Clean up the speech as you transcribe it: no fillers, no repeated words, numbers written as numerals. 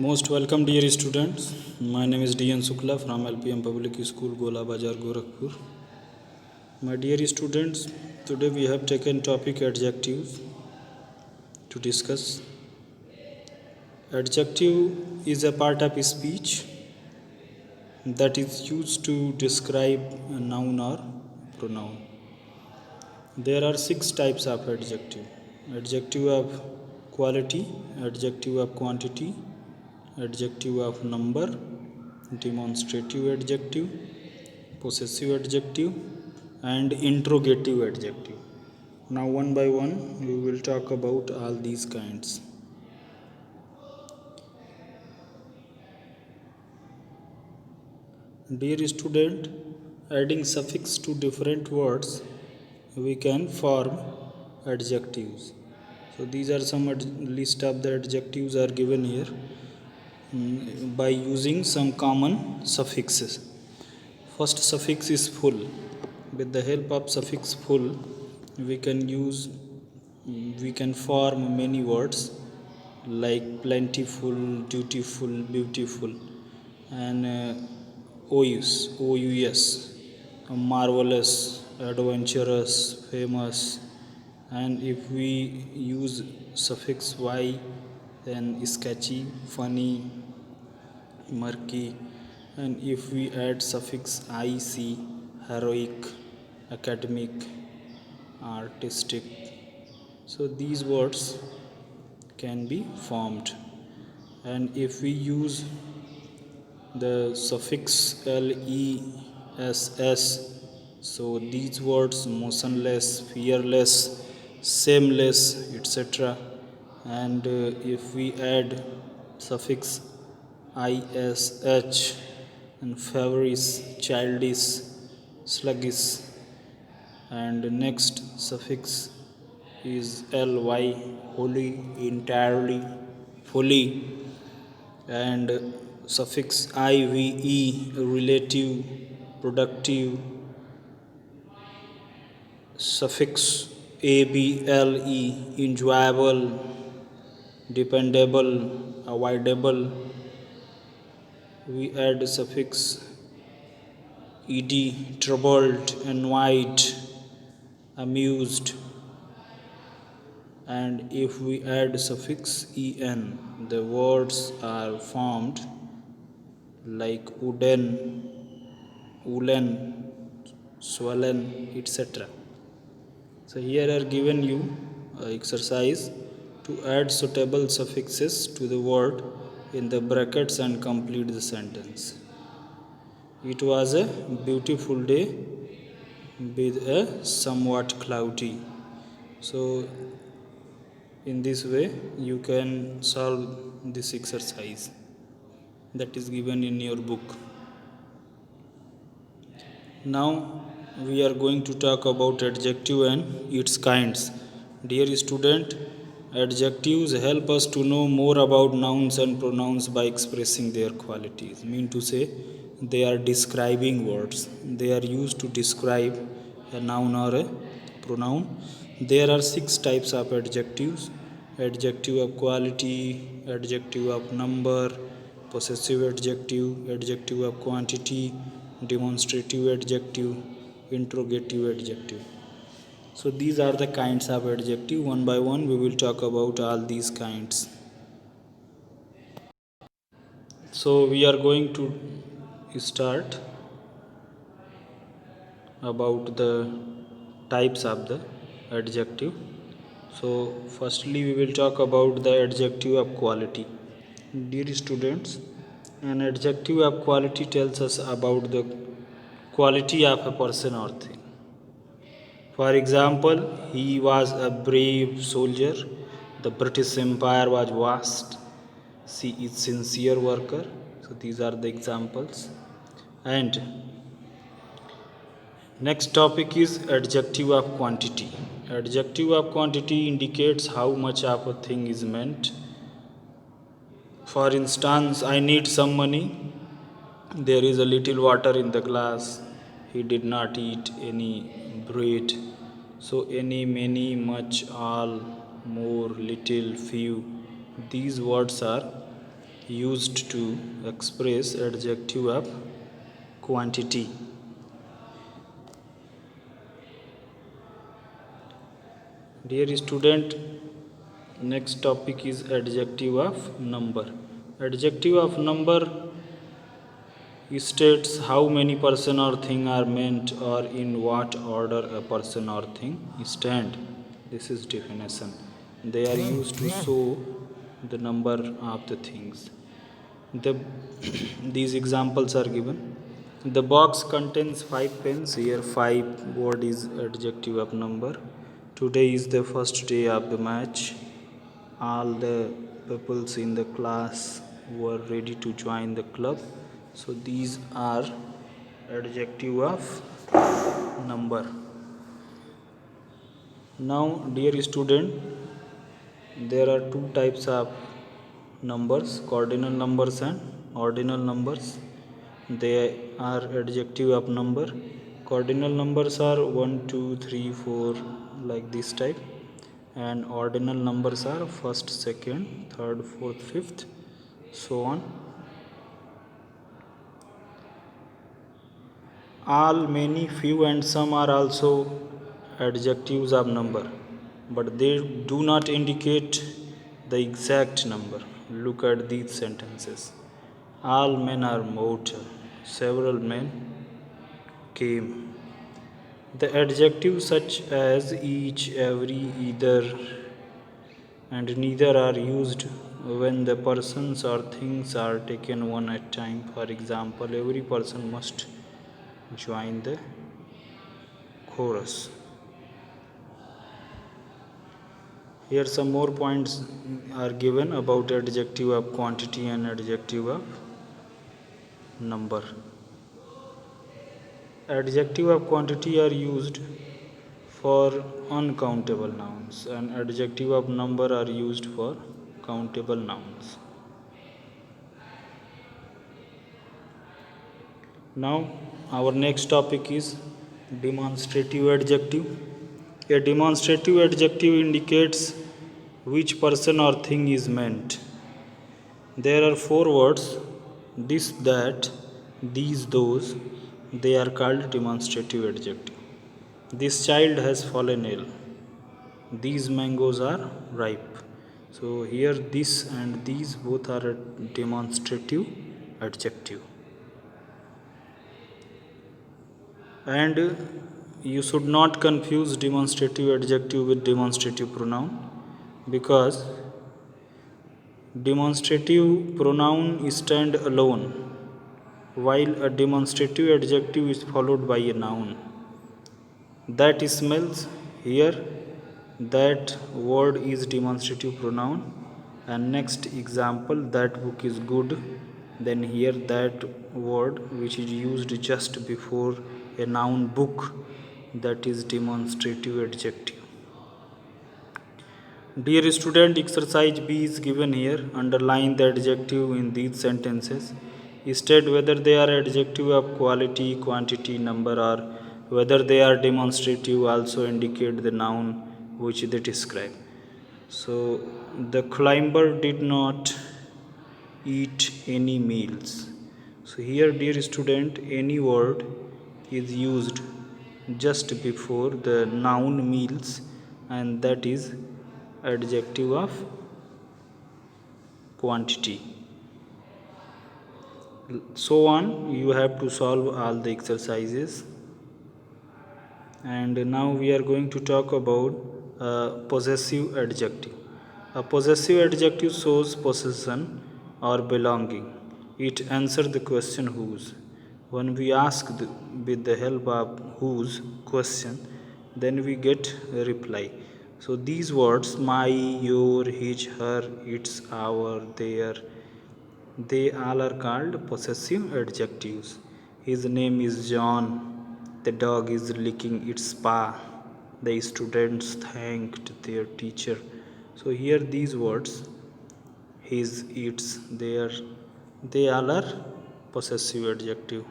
Most welcome, dear students. My name is D.N. Sukla from LPM Public School, Gola Bazar, Gorakhpur. My dear students, today we have taken topic adjectives to discuss. Adjective is a part of speech that is used to describe a noun or pronoun. There are 6 types of adjective. Adjective of quality, adjective of quantity, adjective of number, demonstrative adjective, possessive adjective, and interrogative adjective. Now, one by one, we will talk about all these kinds. Dear student, adding suffix to different words, we can form adjectives. So these are some list of the adjectives are given here by using some common suffixes. First suffix is full. With the help of suffix full, we can form many words like plentiful, dutiful, beautiful, and OUS, marvelous, adventurous, famous, and if we use suffix y, then sketchy, funny, murky, and if we add suffix ic, heroic, academic, artistic, so these words can be formed. And if we use the suffix less, so these words motionless, fearless, shameless, etc. And if we add suffix ish and feverish, childish, sluggish, and next suffix is ly, wholly, entirely, fully, and suffix ive, relative, productive, suffix able, enjoyable, dependable, avoidable. We add suffix ed, troubled, annoyed, amused, and if we add suffix en, the words are formed like wooden, woolen, swollen, etc. So here are given you exercise to add suitable suffixes to the word in the brackets and complete the sentence. It was a beautiful day with a somewhat cloudy. So in this way you can solve this exercise that is given in your book. Now we are going to talk about adjective and its kinds. Dear student, adjectives help us to know more about nouns and pronouns by expressing their qualities. Mean to say, they are describing words. They are used to describe a noun or a pronoun. There are 6 types of adjectives: adjective of quality, adjective of number, possessive adjective, adjective of quantity, demonstrative adjective, interrogative adjective. So these are the kinds of adjective. One by one we will talk about all these kinds. So we are going to start about the types of the adjective. So firstly we will talk about the adjective of quality. Dear students, an adjective of quality tells us about the quality of a person or thing. For example, he was a brave soldier. The British Empire was vast. She is sincere worker. So these are the examples. And next topic is adjective of quantity. Adjective of quantity indicates how much of a thing is meant. For instance, I need some money. There is a little water in the glass. He did not eat any bread. So any, many, much, all, more, little, few, these words are used to express adjective of quantity. Dear student, next topic is adjective of number. Adjective of number states how many person or thing are meant or in what order a person or thing stand. This is definition. They are used to show the number of the things. These examples are given. The box contains 5 pens. Here 5 word is adjective of number. Today is the first day of the match. All the peoples in the class were ready to join the club. So these are adjective of number. Now, dear student, there are two types of numbers, cardinal numbers and ordinal numbers. They are adjective of number. Cardinal numbers are 1, 2, 3, 4, like this type, and ordinal numbers are first, second, third, fourth, fifth, so on. All, many, few, and some are also adjectives of number, but they do not indicate the exact number. Look at these sentences. All men are mortal. Several men came. The adjectives such as each, every, either, and neither are used when the persons or things are taken one at a time. For example, every person must join the chorus. Here some more points are given about adjective of quantity and adjective of number. Adjective of quantity are used for uncountable nouns, and adjective of number are used for countable nouns. Now our next topic is demonstrative adjective. A demonstrative adjective indicates which person or thing is meant. There are 4 words: this, that, these, those. They are called demonstrative adjective. This child has fallen ill. These mangoes are ripe. So here this and these both are a demonstrative adjective. And you should not confuse demonstrative adjective with demonstrative pronoun, because demonstrative pronoun stand alone, while a demonstrative adjective is followed by a noun. That smells, here that word is demonstrative pronoun. And next example, that book is good, then here that word which is used just before a noun book, that is demonstrative adjective. Dear student, exercise B is given here. Underline the adjective in these sentences. State whether they are adjective of quality, quantity, number, or whether they are demonstrative. Also indicate the noun which they describe. So the climber did not eat any meals. So here, dear student, any word is used just before the noun meals, and that is adjective of quantity. So on, you have to solve all the exercises. And now we are going to talk about possessive adjective. A possessive adjective shows possession or belonging. It answers the question whose. When we ask with the help of whose question, then we get a reply. So these words, my, your, his, her, its, our, their, they all are called possessive adjectives. His name is John. The dog is licking its paw. The students thanked their teacher. So here these words, his, its, their, they all are possessive adjective.